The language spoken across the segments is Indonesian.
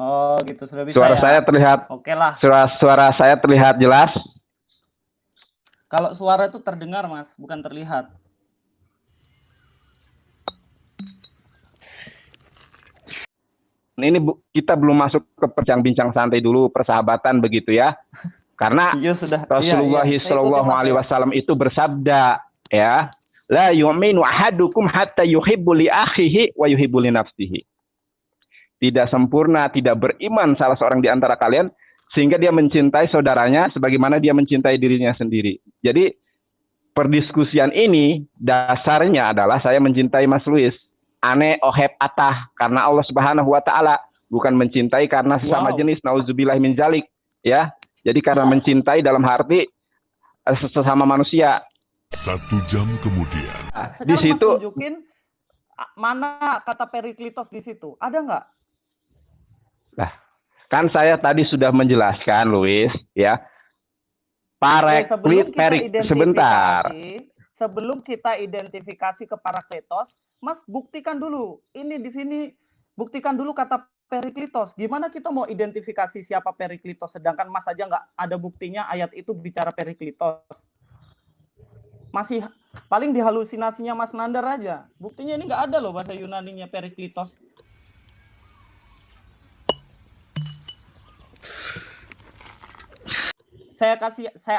Oh, gitu. Sudah bisa Suara ya? saya terlihat, Oke lah. suara saya terlihat jelas. Kalau suara itu terdengar, Mas, bukan terlihat. Ini kita belum masuk ke bincang santai dulu, persahabatan begitu ya. Karena Iya sudah. Iya, iya. Rasulullah Saya ikutin Mas saya. SAW itu bersabda, ya, la yu'minu ahadukum hatta yuhibbu li akhihi wa yuhibbu li nafsihi. Tidak sempurna, tidak beriman salah seorang di antara kalian sehingga dia mencintai saudaranya sebagaimana dia mencintai dirinya sendiri. Jadi perdiskusian ini dasarnya adalah saya mencintai Mas Luis. Ane oheb atah karena Allah Subhanahu wa taala, bukan mencintai karena sesama jenis, nauzubillah min zalik, ya. Jadi karena mencintai dalam arti sesama manusia. 1 jam kemudian. Di situ Mas tunjukin mana kata periklitos di situ. Ada nggak? Nah, kan saya tadi sudah menjelaskan, Luis, ya. Sebentar. Sebelum kita identifikasi ke parakletos, Mas buktikan dulu. Ini di sini buktikan dulu kata periklitos. Gimana kita mau identifikasi siapa periklitos sedangkan Mas aja nggak ada buktinya ayat itu bicara periklitos. Masih paling di halusinasinya Mas Nandar aja. Buktinya ini nggak ada loh bahasa Yunaninya periklitos. Saya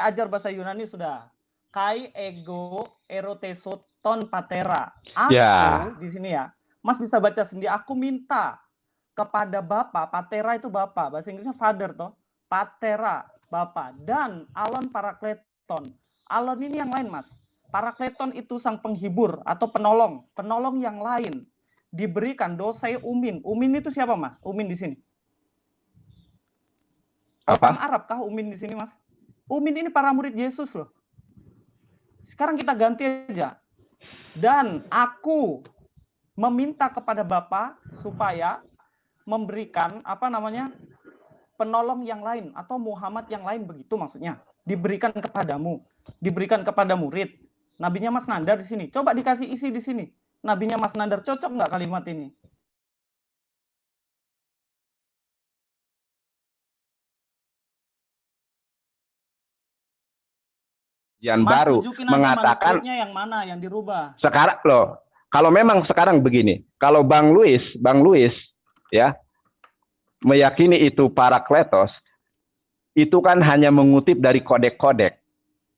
ajar bahasa Yunani sudah. Kai ego eroteso ton patera. Aku di sini ya. Mas bisa baca sendiri. Aku minta kepada Bapa, patera itu Bapa, bahasa Inggrisnya father toh. Patera, Bapa, dan alon parakleton. Alon ini yang lain, Mas. Parakleton itu sang penghibur atau penolong, penolong yang lain diberikan dosai umin. Umin itu siapa, Mas? Umin di sini. Orang Arab kah umin di sini, Mas? Umin ini para murid Yesus loh. Sekarang kita ganti aja. Dan aku meminta kepada Bapa supaya memberikan penolong yang lain atau Muhammad yang lain, begitu maksudnya. Diberikan kepadamu, diberikan kepada murid. Nabinya Mas Nandar di sini. Coba dikasih isi di sini. Nabinya Mas Nandar cocok nggak kalimat ini? Yang baru mengatakan yang mana yang dirubah. Sekarang loh, kalau memang sekarang begini, kalau Bang Luis ya meyakini itu parakletos, itu kan hanya mengutip dari kodek-kodek,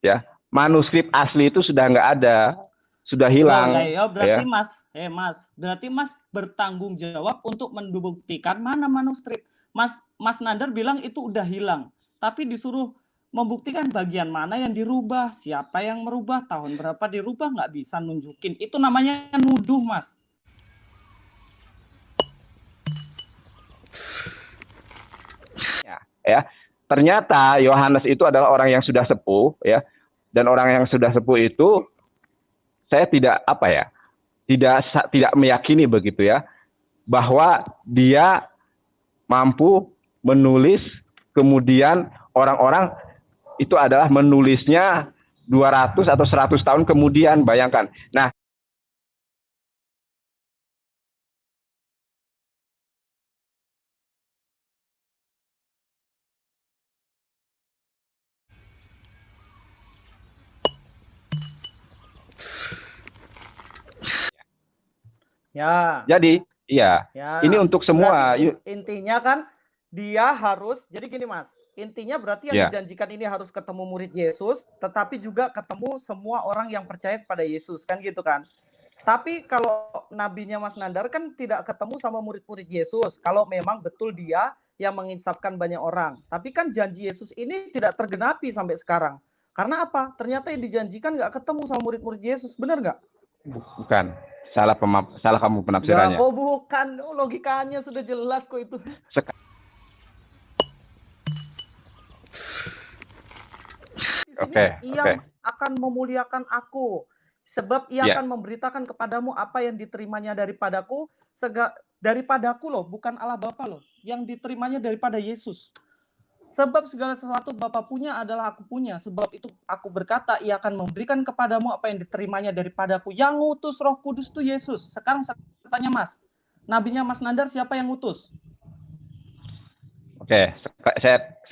ya. Manuskrip asli itu sudah nggak ada, sudah hilang. Berarti ya. Berarti Mas bertanggung jawab untuk membuktikan mana manuskrip. Mas Nandar bilang itu udah hilang, tapi disuruh membuktikan bagian mana yang dirubah, siapa yang merubah, tahun berapa dirubah, nggak bisa nunjukin. Itu namanya nuduh, Mas. Ya, ternyata Yohanes itu adalah orang yang sudah sepuh, ya, dan orang yang sudah sepuh itu saya tidak meyakini begitu ya, bahwa dia mampu menulis kemudian orang-orang itu adalah menulisnya 200 atau 100 tahun kemudian, bayangkan. Nah, ya. Jadi, iya. Ya, ini untuk semua. Intinya kan dia harus, jadi gini Mas, intinya berarti yang dijanjikan ini harus ketemu murid Yesus, tetapi juga ketemu semua orang yang percaya kepada Yesus, kan gitu kan. Tapi kalau nabinya Mas Nandar kan tidak ketemu sama murid-murid Yesus, kalau memang betul dia yang menginsafkan banyak orang. Tapi kan janji Yesus ini tidak tergenapi sampai sekarang. Karena apa? Ternyata yang dijanjikan nggak ketemu sama murid-murid Yesus, benar nggak? Bukan. Salah kamu penafsirannya. Oh bukan, logikanya sudah jelas kok itu. Ia akan memuliakan aku, sebab ia akan memberitakan kepadamu apa yang diterimanya daripadaku, daripadaku loh, bukan Allah Bapa loh, yang diterimanya daripada Yesus. Sebab segala sesuatu Bapa punya adalah aku punya, sebab itu aku berkata ia akan memberikan kepadamu apa yang diterimanya daripadaku. Yang ngutus Roh Kudus itu Yesus. Sekarang saya tanya Mas, nabinya Mas Nandar siapa yang ngutus? Oke,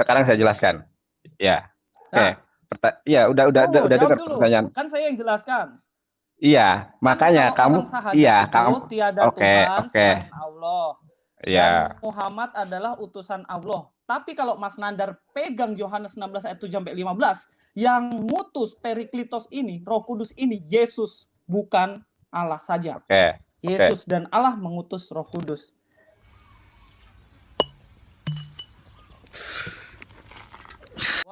sekarang saya jelaskan. Ya. Oke. Nah, iya, udah jawab dengar dulu. pertanyaan. Kan saya yang jelaskan. Iya, makanya Kalau kamu orang syahadat itu tiada Tuhan selain Allah. Iya. Dan Muhammad adalah utusan Allah. Tapi kalau Mas Nandar pegang Yohanes 16 ayat 7 sampai 15, yang ngutus Periklitos ini, Roh Kudus ini Yesus, bukan Allah saja. Yesus dan Allah mengutus Roh Kudus.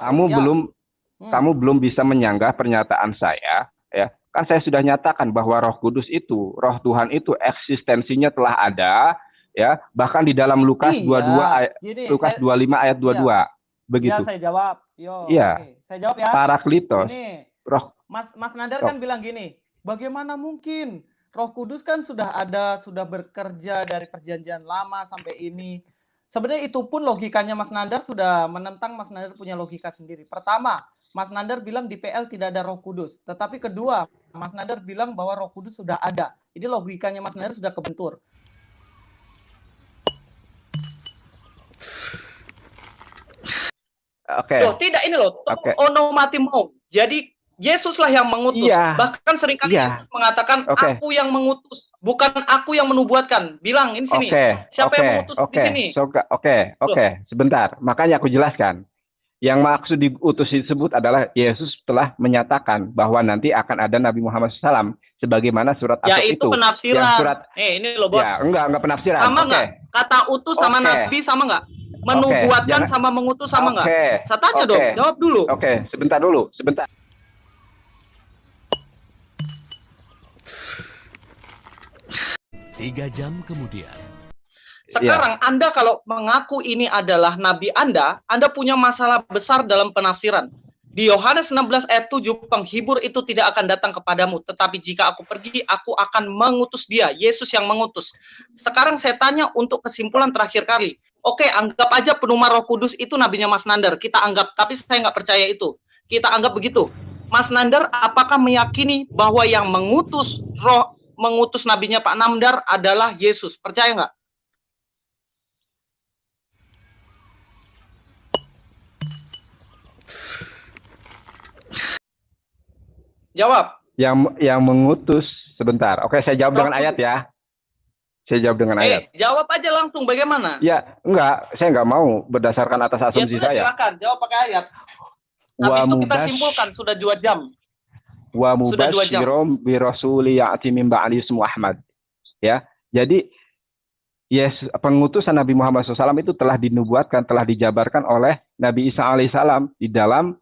Kamu belum bisa menyanggah pernyataan saya, ya. Kan saya sudah nyatakan bahwa Roh Kudus itu, Roh Tuhan itu eksistensinya telah ada, ya. Bahkan di dalam Lukas 25 ayat 22. Begitu. Ya, saya jawab. Saya jawab ya. Parakletos. Ini, Roh Mas Nandar kan bilang gini, bagaimana mungkin Roh Kudus kan sudah ada, sudah bekerja dari perjanjian lama sampai ini. Sebenarnya itu pun logikanya Mas Nandar sudah menentang. Mas Nandar punya logika sendiri. Pertama, Mas Nandar bilang di PL tidak ada Roh Kudus. Tetapi kedua, Mas Nandar bilang bahwa Roh Kudus sudah ada. Ini logikanya Mas Nandar sudah kebentur. Loh, tidak, ini loh. Onomatimo. Jadi Yesuslah yang mengutus. Bahkan seringkali Yesus mengatakan, aku yang mengutus, bukan aku yang menubuatkan. Bilang ini sini. Siapa yang mengutus di sini? Sebentar. Makanya aku jelaskan. Yang maksud diutus disebut adalah Yesus telah menyatakan bahwa nanti akan ada Nabi Muhammad SAW, sebagaimana surat Asop itu. Penafsiran. Surat, ini loh, Bos. Ya, enggak penafsiran. Sama nggak? Kata utus sama Nabi sama nggak? Menubuatkan sama mengutus sama nggak? Saya tanya dong, jawab dulu. Sebentar dulu. 3 jam kemudian. Sekarang Anda kalau mengaku ini adalah Nabi Anda punya masalah besar dalam penafsiran. Di Yohanes 16 ayat 7, penghibur itu tidak akan datang kepadamu, tetapi jika aku pergi, aku akan mengutus dia, Yesus yang mengutus. Sekarang saya tanya untuk kesimpulan terakhir kali. Oke, anggap aja penumar Roh Kudus itu nabinya Mas Nandar. Kita anggap, tapi saya nggak percaya itu. Kita anggap begitu. Mas Nandar, apakah meyakini bahwa yang mengutus nabinya Pak Nandar adalah Yesus? Percaya nggak? Jawab. Yang mengutus, sebentar. Oke, saya jawab dengan ayat ya. Saya jawab dengan ayat. Jawab aja langsung, bagaimana? Ya, enggak. Saya enggak mau berdasarkan atas asumsi saya. Silakan, jawab pakai ayat. Habis itu kita simpulkan, sudah 2 jam. Wa mubasyirum bi rasuli ya'ti min ba'di ismu Ahmad. Ya. Jadi pengutusan Nabi Muhammad SAW itu telah dinubuatkan, telah dijabarkan oleh Nabi Isa alaihissalam di dalam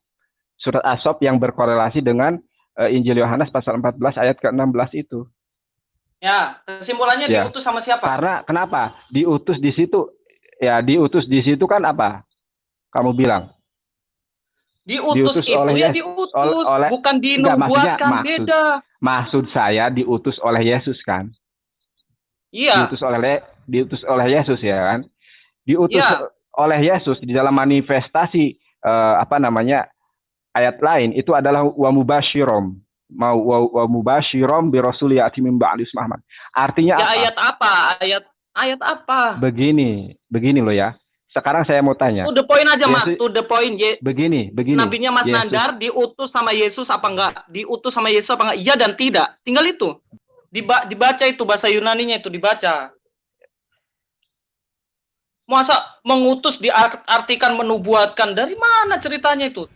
surat Asop yang berkorelasi dengan Injil Yohanes pasal 14 ayat ke-16 itu. Ya, kesimpulannya diutus sama siapa? Karena kenapa? Diutus di situ kan apa? Kamu bilang. Diutus itu ya diutus, bukan dinubuatkan, beda. Maksud saya diutus oleh Yesus kan? Iya. Diutus oleh Yesus ya kan? Diutus oleh Yesus di dalam manifestasi ayat lain itu adalah wa mubasyirom. Wa mubasyirom bi rasuli ya'ti min ba'di ismu Ahmad. Artinya apa? Ayat apa? Ayat apa? Begini loh ya. Sekarang saya mau tanya. To the point aja, Mas. To the point. Begini. Nabinya Mas Nandar diutus sama Yesus apa enggak? Diutus sama Yesus apa enggak? Iya dan tidak. Tinggal itu. Dibaca itu bahasa Yunaninya itu dibaca. Masa mengutus diartikan menubuatkan? Dari mana ceritanya itu?